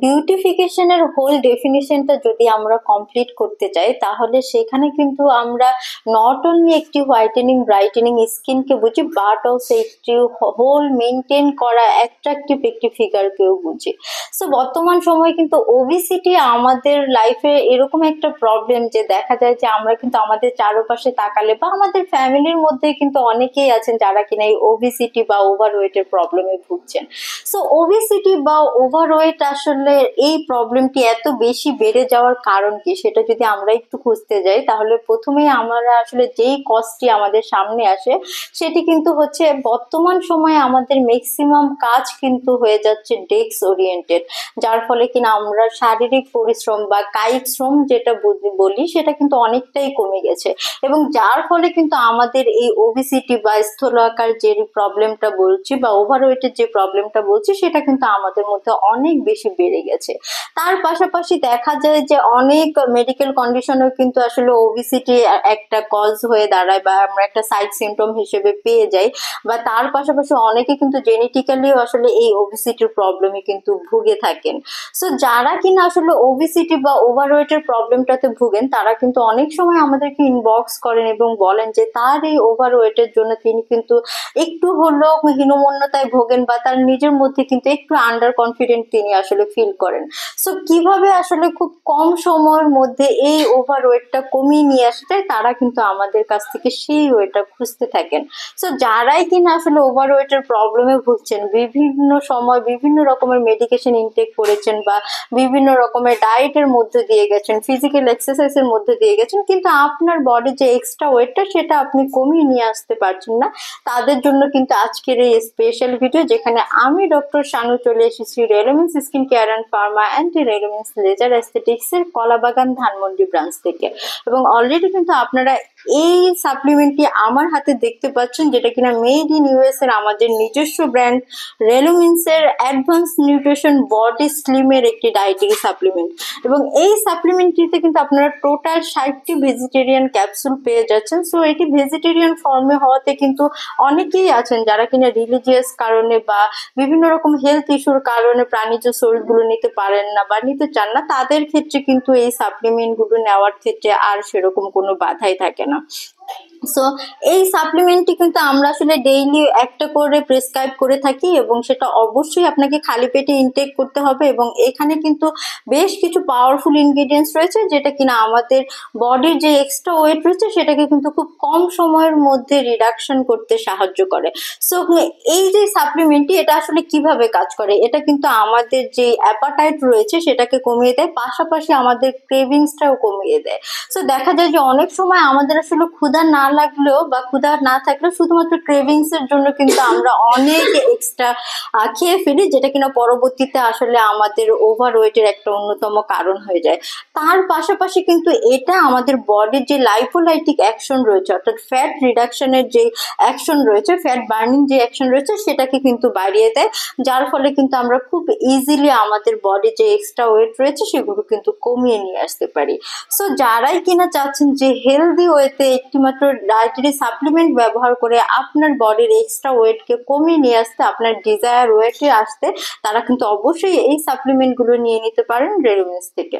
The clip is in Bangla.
বিউটিফিকেশনের হোল ডেফিনিশনটা যদি আমরা কমপ্লিট করতে চাই, তাহলে সেখানে কিন্তু আমরা নট অনলি একটি হোয়াইটেনিং ব্রাইটেনিং স্কিনকে বুঝি, বাট অলসো একটি হোল মেনটেন করা অ্যাট্রাকটিভ একটি ফিগারকেও বুঝি। সো বর্তমান সময়ে কিন্তু ওবিসিটি আমাদের লাইফে এরকম একটা প্রবলেম যে দেখা যায় যে আমরা কিন্তু আমাদের চারপাশে তাকালে বা আমাদের ফ্যামিলির মধ্যে কিন্তু অনেকেই আছেন যারা কিনা এই ওবিসিটি বা ওভারওয়েটের প্রবলেমে ভুগছেন। সো ওবেসিটি বা ওভারওয়েট আসলে এই প্রবলেমটি এত বেশি বেড়ে যাওয়ার কারণ কি, সেটা যদি আমরা একটু খুঁজতে যাই, তাহলে প্রথমেই আমরা আসলে যেই কজটি আমাদের সামনে আসে সেটি কিন্তু হচ্ছে বর্তমান সময়ে আমাদের ম্যাক্সিমাম কাজ কিন্তু হয়ে যাচ্ছে ডেস্ক ওরিয়েন্টেড, যার ফলে কিনা আমরা শারীরিক পরিশ্রম বা কায়িক শ্রম যেটা বলি সেটা কিন্তু অনেকটাই কমে গেছে, এবং যার ফলে কিন্তু আমাদের এই ওবেসিটি বা স্থূলতার যে প্রবলেমটা বলছি বা ওভারওয়েটের যে প্রবলেমটা বলছি সেটা কিন্তু আমাদের মধ্যে অনেক বেশি বেড়ে গেছে। তার পাশাপাশি দেখা যায় যে অনেক মেডিকেল কন্ডিশনও কিন্তু আসলে ওবেসিটি একটা কজ হয়ে দাঁড়ায় বা আমরা একটা সাইড সিমটম হিসেবে পেয়ে যাই, বা তার পাশাপাশি অনেকে কিন্তু জেনেটিক্যালিও আসলে এই ওবেসিটির প্রবলেমে কিন্তু ভুগে থাকেন। সো যারা কিনা আসলে ওবেসিটি বা ওভারওয়েটের প্রবলেমটাতে ভুগেন তারা কিন্তু অনেক সময় আমাদেরকে ইনবক্স করেন এবং বলেন যে তার এই ওভারওয়েটের জন্য তিনি কিন্তু একটু হলেও হীনমন্যতায় ভোগেন বা তার নিজের মধ্যে কিন্তু একটু আন্ডার কনফিডেন্ট তিনি আসলে ফিল করেন। সো কিভাবে আসলে খুব কম সময়ের মধ্যে এই ওভারওয়েটটা কমিয়ে নিয়ে আসা যায়, তারা কিন্তু আমাদের কাছ থেকে সেই ওয়েটা খুঁজতে থাকেন। সো যারাই কিনা আসলে ওভারওয়েটের প্রবলেমে ভুগছেন, বিভিন্ন সময় বিভিন্ন রকমের মেডিকেশন ইনটেক করেছেন বা বিভিন্ন রকমের ডায়েটের মধ্যে দিয়ে গেছেন, ফিজিক্যাল এক্সারসাইজের মধ্যে দিয়ে গেছেন, কিন্তু আপনার বডি যে এক্সট্রা ওয়েটটা সেটা আপনি কমিয়ে নিয়ে আসতে পারছেন না, তাদের জন্য কিন্তু আজকের এই স্পেশাল ভিডিও, যেখানে আমি ডক্টর শানু চলে এসেছি রেলোমেন্স skin care and pharma and রেলোমেন্স লেজার অ্যাস্থেটিক্স এর কলাবাগান ধানমন্ডি ব্রাঞ্চ থেকে। এবং অলরেডি কিন্তু আপনারা এই সাপ্লিমেন্টটি আমার হাতে দেখতে পাচ্ছেন, যেটা কিনা মেড ইন ইউএস এর আমাদের নিজস্ব ব্র্যান্ড রেলোমেন্স এর অ্যাডভান্স নিউট্রিশন বডি স্লিম এর একটি ডায়েটারি সাপ্লিমেন্ট। এবং এই সাপ্লিমেন্টটিতে কিন্তু আপনারা টোটাল 60টি ভেজিটেরিয়ান ক্যাপসুল পেয়ে যাচ্ছেন। সো এটি ভেজিটেরিয়ান ফর্মে হওয়াতে কিন্তু অনেকেই আছেন যারা কিনা রিলিজিয়াস কারণে বা বিভিন্ন রকম হেলথ ইস্যুর কারণে প্রাণীজ সোর্স গুলো নিতে পারেন না বা নিতে চান না, তাদের ক্ষেত্রে কিন্তু এই সাপ্লিমেন্ট গুলো নেওয়ার ক্ষেত্রে আর সেরকম কোনো বাধাই থাকে না। সো এই সাপ্লিমেন্টটি কিন্তু আমরা আসলে ডেইলি একটা করে প্রেসক্রাইব করে থাকি, এবং সেটা অবশ্যই আপনাকে খালি পেটে ইনটেক করতে হবে। এবং এখানে কিন্তু বেশ কিছু পাওয়ারফুল ইনগ্রিডিয়েন্টস রয়েছে যেটা কিনা আমাদের বডির যে এক্সট্রা ওয়েট রয়েছে সেটাকে কিন্তু খুব কম সময়ের মধ্যে রিডাকশন করতে সাহায্য করে। সো এই যে সাপ্লিমেন্টটি এটা আসলে কিভাবে কাজ করে, এটা কিন্তু আমাদের যে অ্যাপাটাইট রয়েছে সেটাকে কমিয়ে দেয়, পাশাপাশি আমাদের ক্রেভিংসটাও কমিয়ে দেয়। সো দেখা যায় যে অনেক সময় আমাদের আসলে ক্ষুধা না লাগলেও বা ক্ষুধা না থাকলেও শুধুমাত্র ক্রেভিংস এর জন্য কিন্তু আমরা অনেক এক্সট্রা খেয়ে ফেলি, যেটা কিনা পরবর্তীতে আসলে আমাদের ওভারওয়েটের একটা অন্যতম কারণ হয়ে যায়। তার পাশাপাশি কিন্তু এটা আমাদের বডির যে লাইপোলাইটিক অ্যাকশন রয়েছে, অর্থাৎ ফ্যাট রিডাকশনের যে অ্যাকশন রয়েছে, ফ্যাট বার্নিং যে অ্যাকশন রয়েছে সেটাকে কিন্তু বাড়িয়ে দেয়, যার ফলে কিন্তু আমরা খুব ইজিলি আমাদের বডি যে এক্সট্রা ওয়েট রয়েছে সেগুলো কিন্তু কমিয়ে নিয়ে আসতে পারি। সো যারাই কিনা চাচ্ছেন যে হেলদি ওয়েতে একটিমাত্র ডায়েটারি সাপ্লিমেন্ট ব্যবহার করে আপনার বডির এক্সট্রা ওয়েটকে কমিয়ে নিয়ে আসতে, আপনার ডিজায়ার ওয়েটে আসতে, তারা কিন্তু অবশ্যই এই সাপ্লিমেন্টগুলো নিয়ে নিতে পারেন রেলোমেন্স থেকে।